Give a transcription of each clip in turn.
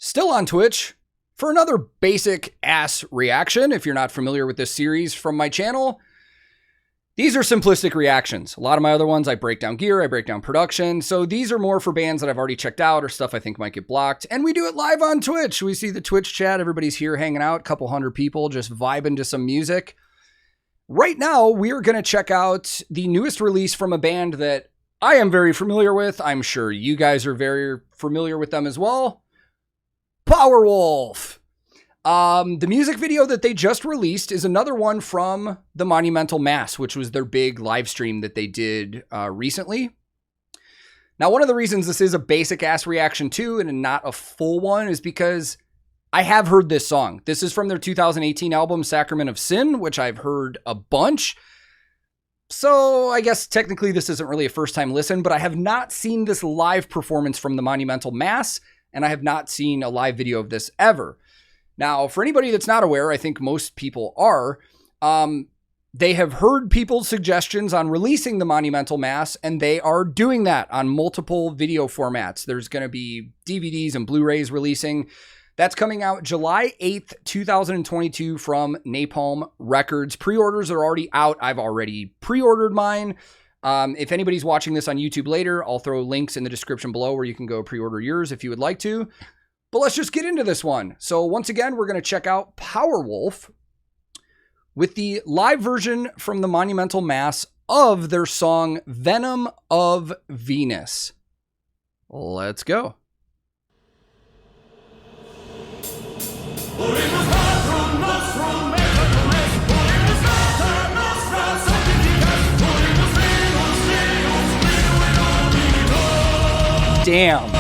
Still on Twitch for another basic ass reaction. If you're not familiar with this series from my channel, these are simplistic reactions. A lot of my other ones, I break down gear, I break down production. So these are more for bands that I've already checked out or stuff I think might get blocked. And we do it live on Twitch. We see the Twitch chat. Everybody's here hanging out, a couple hundred people just vibing to some music. Right now, we are going to check out the newest release from a band that I am very familiar with. I'm sure you guys are very familiar with them as well. Powerwolf. The music video that they just released is another one from the Monumental Mass, which was their big live stream that they did recently. Now, one of the reasons this is a basic ass reaction too, and not a full one, is because I have heard this song. This is from their 2018 album, Sacrament of Sin, which I've heard a bunch. So I guess technically this isn't really a first time listen, but I have not seen this live performance from the Monumental Mass, and I have not seen a live video of this ever. Now, for anybody that's not aware, I think most people are, they have heard people's suggestions on releasing the Monumental Mass, and they are doing that on multiple video formats. There's going to be DVDs and Blu-rays releasing. That's coming out July 8th, 2022 from Napalm Records. Pre-orders are already out. I've already pre-ordered mine. If anybody's watching this on YouTube later, I'll throw links in the description below where you can go pre-order yours if you would like to. But let's just get into this one. So once again, we're going to check out Powerwolf with the live version from the Monumental Mass of their song Venom of Venus. Let's go. Damn.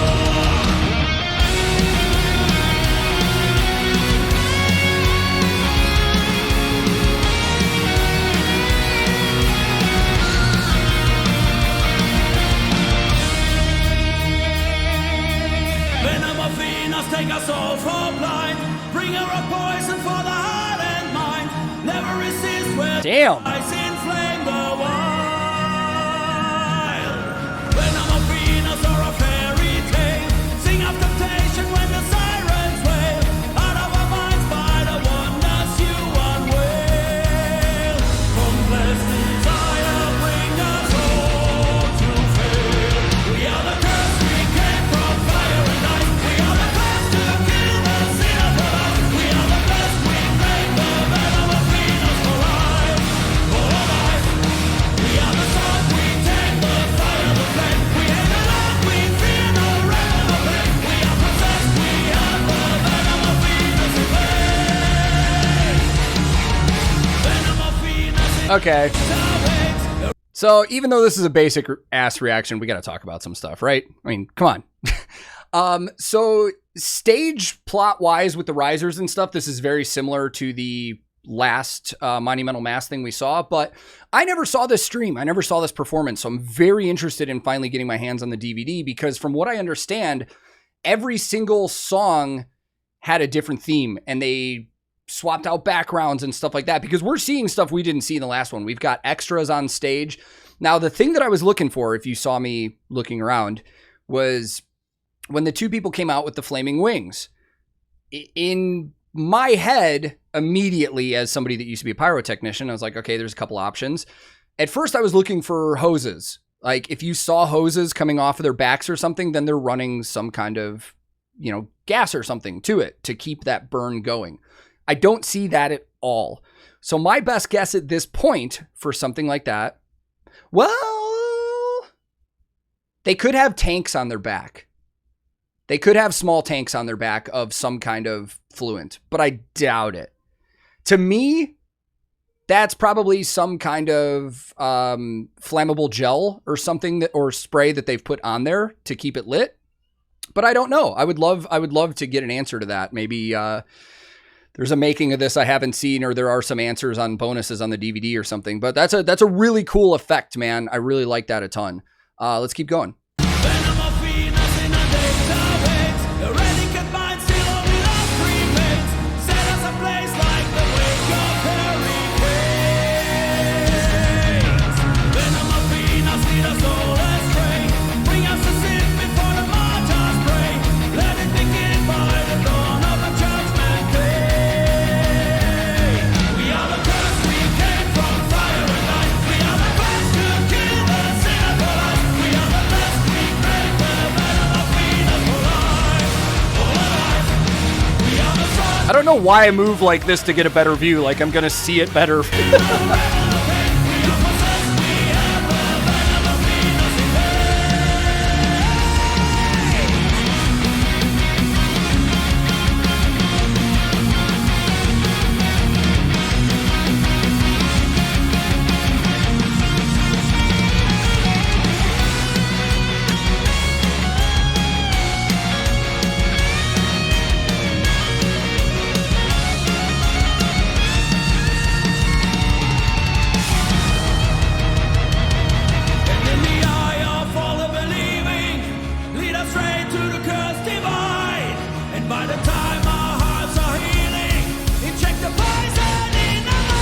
Venom of Venus, take us all for blind. Bring her a poison for the heart and mind. Never resist when damn. Ice inflame the wild. Venom of Venus or a fairy tale. Sing of temptation when the sirens wail. Out of our minds by the wonders you unveil. From blessed desire bring us all to fail. We are the curse, we came from fire and ice. We are the first to kill the sinner for life. We are the best, we claim the venom of Venus for life. For life. We are the sword, we take the fire, the flame. We hate the love, we fear no wrath or pain. We are possessed, we have the venom of Venus in vain. Venom of Venus in Okay. So even though this is a basic ass reaction, we got to talk about some stuff, right? I mean, come on. So stage plot wise with the risers and stuff, this is very similar to the last Monumental Mass thing we saw, but I never saw this stream. I never saw this performance. So I'm very interested in finally getting my hands on the DVD because from what I understand, every single song had a different theme and they swapped out backgrounds and stuff like that because we're seeing stuff we didn't see in the last one. We've got extras on stage. Now, the thing that I was looking for, if you saw me looking around, was when the two people came out with the flaming wings. In my head, immediately, as somebody that used to be a pyrotechnician, I was like, okay, there's a couple options. At first, I was looking for hoses. Like, if you saw hoses coming off of their backs or something, then they're running some kind of, gas or something to it to keep that burn going. I don't see that at all. So my best guess at this point for something like that, well, they could have tanks on their back. They could have small tanks on their back of some kind of fluent, but I doubt it. To me, that's probably some kind of flammable gel or something or spray that they've put on there to keep it lit. But I don't know. I would love to get an answer to that. Maybe there's a making of this I haven't seen, or there are some answers on bonuses on the DVD or something. But that's a really cool effect, man. I really like that a ton. Let's keep going. Venom of Venus in a database. Eradicate mind, still only love remains. Set us ablaze like the wake of hurricanes. Venom of Venus, lead us all astray. Bring us to sin before the martyrs pray. Let it begin by the I don't know why I move like this to get a better view, like I'm gonna see it better. In the eye of all the believing, lead us straight to the cursed divide. And by the time our hearts are healing, inject the poison in our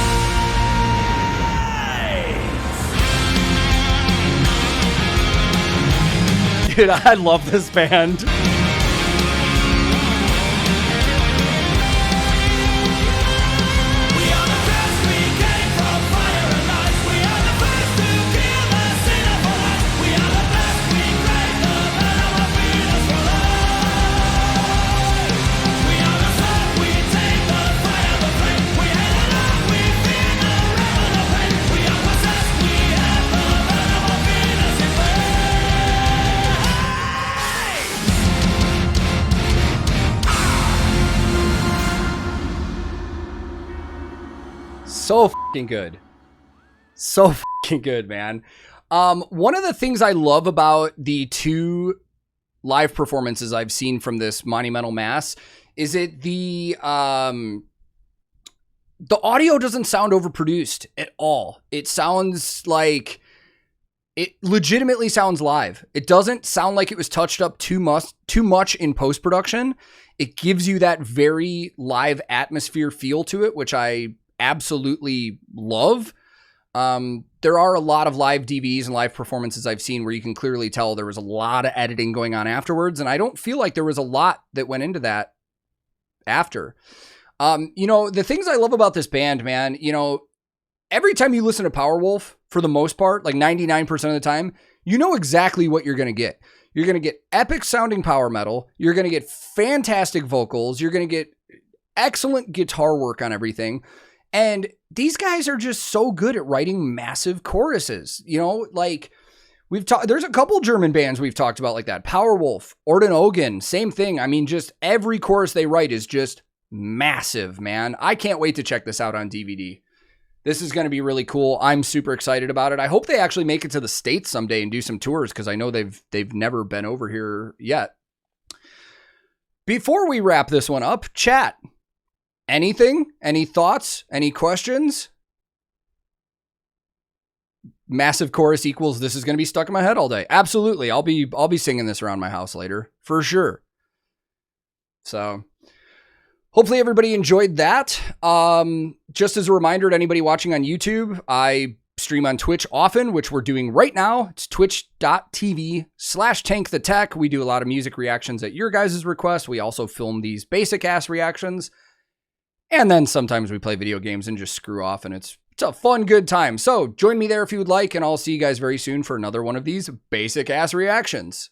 minds. Dude, I love this band. We are the first, we came from fire and ice. We are the first to kill the sinner for us. We are the best, we crave the venom of Venus for life. We are the sun, we take the fire, the flame. We hate the love, we feel the rebel of pain. We are possessed, we have the venom of Venus in vain. So fucking good. So fucking good, man. One of the things I love about the two live performances I've seen from this Monumental Mass is the audio doesn't sound overproduced at all. It sounds like it legitimately sounds live. It doesn't sound like it was touched up too much in post-production. It gives you that very live atmosphere feel to it, which I absolutely love. There are a lot of live DVDs and live performances I've seen where you can clearly tell there was a lot of editing going on afterwards, and I don't feel like there was a lot that went into that after. You know, the things I love about this band, man, you know, every time you listen to Powerwolf, for the most part, like 99% of the time, you know exactly what you're going to get. You're going to get epic sounding power metal. You're going to get fantastic vocals. You're going to get excellent guitar work on everything. And these guys are just so good at writing massive choruses. You know, like there's a couple German bands we've talked about like that. Powerwolf, Orden, Ogan, same thing. I mean, just every chorus they write is just massive, man. I can't wait to check this out on DVD. This is going to be really cool. I'm super excited about it. I hope they actually make it to the States someday and do some tours, because I know they've never been over here yet. Before we wrap this one up, chat. Anything? Any thoughts? Any questions? Massive chorus equals this is going to be stuck in my head all day. Absolutely. I'll be singing this around my house later for sure. So hopefully everybody enjoyed that. Just as a reminder to anybody watching on YouTube, I stream on Twitch often, which we're doing right now. It's twitch.tv/TankTheTech. We do a lot of music reactions at your guys' request. We also film these basic ass reactions. And then sometimes we play video games and just screw off, and it's a fun, good time. So join me there if you would like, and I'll see you guys very soon for another one of these basic ass reactions.